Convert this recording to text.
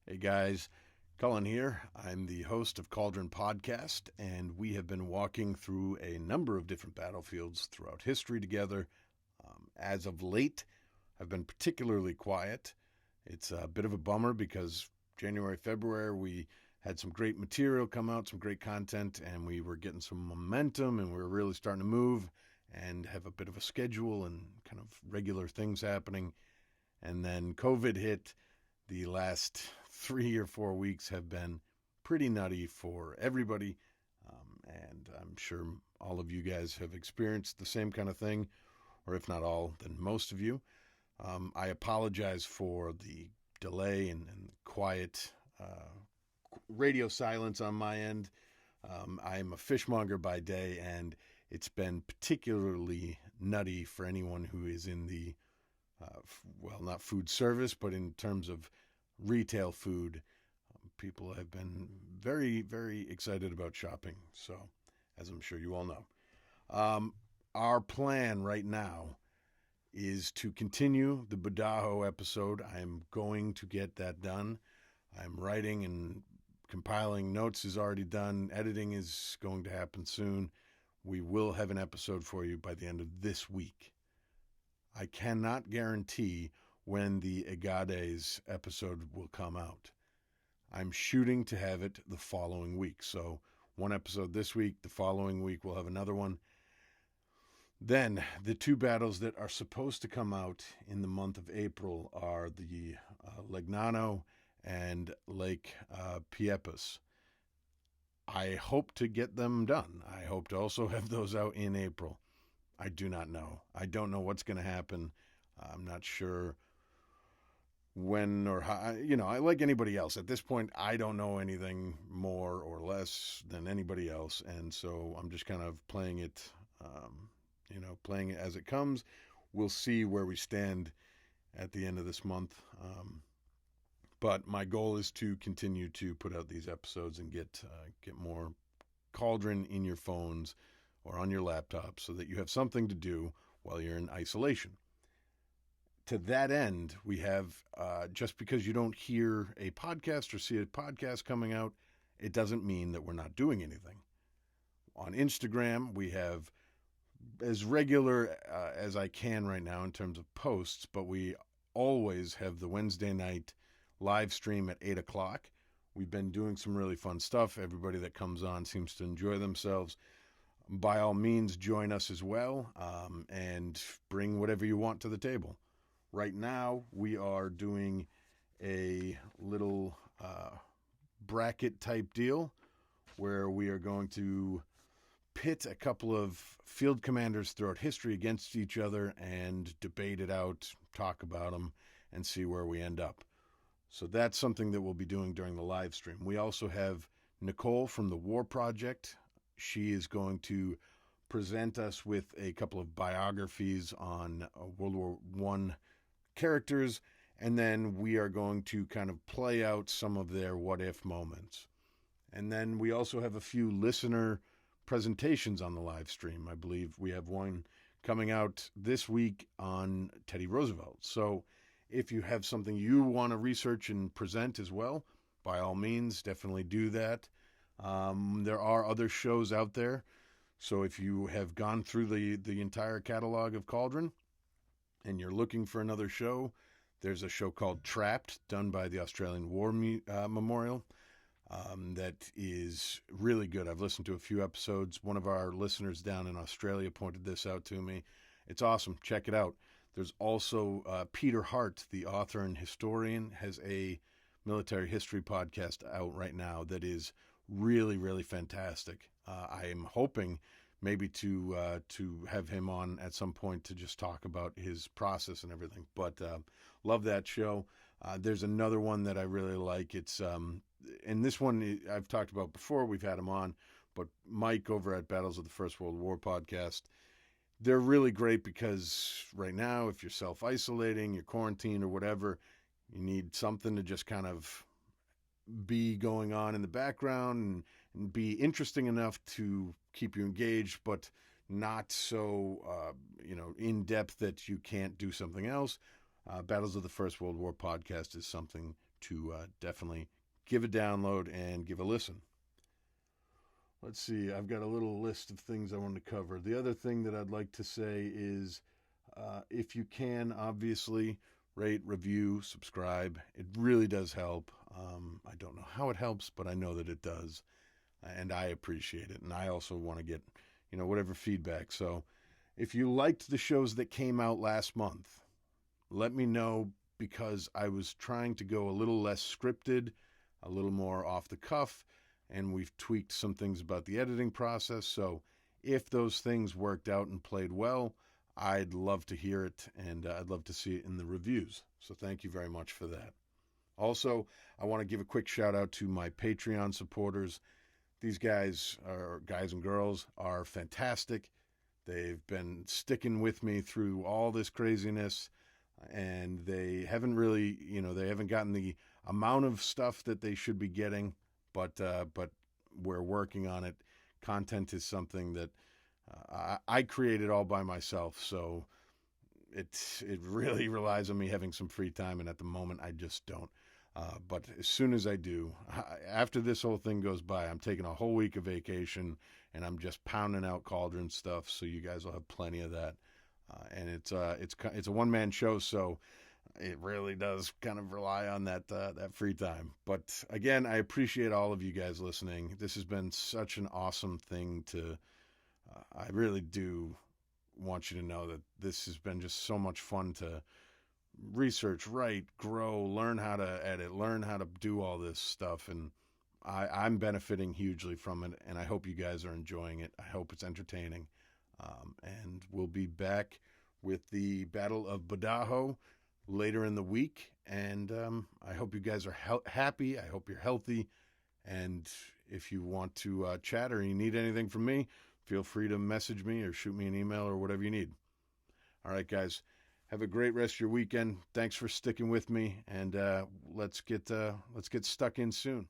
Hey guys, Cullen here. I'm the host of Cauldron Podcast, and we have been walking through a number of different battlefields throughout history together. As of late, I've been particularly quiet. It's a bit of a bummer because January, February, we had some great material come out, some great content, and we were getting some momentum, and we were really starting to move and have a bit of a schedule and kind of regular things happening. And then COVID hit. The last 3 or 4 weeks have been pretty nutty for everybody. And I'm sure all of you guys have experienced the same kind of thing, or if not all, then most of you. I apologize for the delay and quiet radio silence on my end. I'm a fishmonger by day, and it's been particularly nutty for anyone who is in the not food service, but in terms of retail food. People have been very, very excited about shopping. So, as I'm sure you all know, our plan right now is to continue the Budaho episode. I'm going to get that done. I'm writing and compiling notes is already done. Editing is going to happen soon. We will have an episode for you by the end of this week. I cannot guarantee when the Egades episode will come out. I'm shooting to have it the following week. So one episode this week, the following week we'll have another one. Then the two battles that are supposed to come out in the month of April are the Legnano and Lake Piepas. I hope to get them done. I hope to also have those out in April. I do not know. I don't know what's going to happen. I'm not sure when or how. I like anybody else. At this point, I don't know anything more or less than anybody else. And so I'm just kind of playing it, playing it as it comes. We'll see where we stand at the end of this month. But my goal is to continue to put out these episodes and get more Cauldron in your phones or on your laptop so that you have something to do while you're in isolation. To that end, we have, just because you don't hear a podcast or see a podcast coming out, it doesn't mean that we're not doing anything. On Instagram, we have as regular as I can right now in terms of posts, but we always have the Wednesday night live stream at 8 o'clock. We've been doing some really fun stuff. Everybody that comes on seems to enjoy themselves. By all means, join us as well, and bring whatever you want to the table. Right now, we are doing a little bracket type deal where we are going to pit a couple of field commanders throughout history against each other and debate it out, talk about them, and see where we end up. So that's something that we'll be doing during the live stream. We also have Nicole from the War Project. She is going to present us with a couple of biographies on World War I characters, and then we are going to kind of play out some of their what-if moments. And then we also have a few listener presentations on the live stream. I believe we have one coming out this week on Teddy Roosevelt. So if you have something you want to research and present as well, by all means, definitely do that. There are other shows out there. So if you have gone through the entire catalog of Cauldron and you're looking for another show, there's a show called Trapped, done by the Australian War Memorial, that is really good. I've listened to a few episodes. One of our listeners down in Australia pointed this out to me. It's awesome. Check it out. There's also Peter Hart, the author and historian, has a military history podcast out right now that is really, really fantastic. I am hoping maybe to have him on at some point to just talk about his process and everything. But love that show. There's another one that I really like. It's and this one I've talked about before. We've had him on, but Mike over at Battles of the First World War podcast. They're really great because right now, if you're self-isolating, you're quarantined or whatever, you need something to just kind of be going on in the background and be interesting enough to keep you engaged, but not so, in depth that you can't do something else. Battles of the First World War podcast is something to definitely give a download and give a listen. Let's see, I've got a little list of things I want to cover. The other thing that I'd like to say is if you can, obviously, rate, review, subscribe. It really does help. I don't know how it helps, but I know that it does. And I appreciate it. And I also want to get, whatever feedback. So if you liked the shows that came out last month, let me know, because I was trying to go a little less scripted, a little more off the cuff, and we've tweaked some things about the editing process. So if those things worked out and played well, I'd love to hear it, and I'd love to see it in the reviews. So thank you very much for that. Also, I want to give a quick shout out to my Patreon supporters. These guys and girls are fantastic. They've been sticking with me through all this craziness, and they haven't really, they haven't gotten the amount of stuff that they should be getting, but we're working on it. Content is something that I created all by myself, so it really relies on me having some free time, and at the moment I just don't. But as soon as I do, after this whole thing goes by, I'm taking a whole week of vacation, and I'm just pounding out Cauldron stuff, so you guys will have plenty of that. And it's a one-man show, so it really does kind of rely on that free time. But again, I appreciate all of you guys listening. This has been such an awesome thing to. I really do want you to know that this has been just so much fun to research, write, grow, learn how to edit, learn how to do all this stuff, and I'm benefiting hugely from it, and I hope you guys are enjoying it. I hope it's entertaining, and we'll be back with the Battle of Badajo later in the week, and I hope you guys are happy. I hope you're healthy, and if you want to chat or you need anything from me, feel free to message me or shoot me an email or whatever you need. All right, guys. Have a great rest of your weekend. Thanks for sticking with me, and let's get stuck in soon.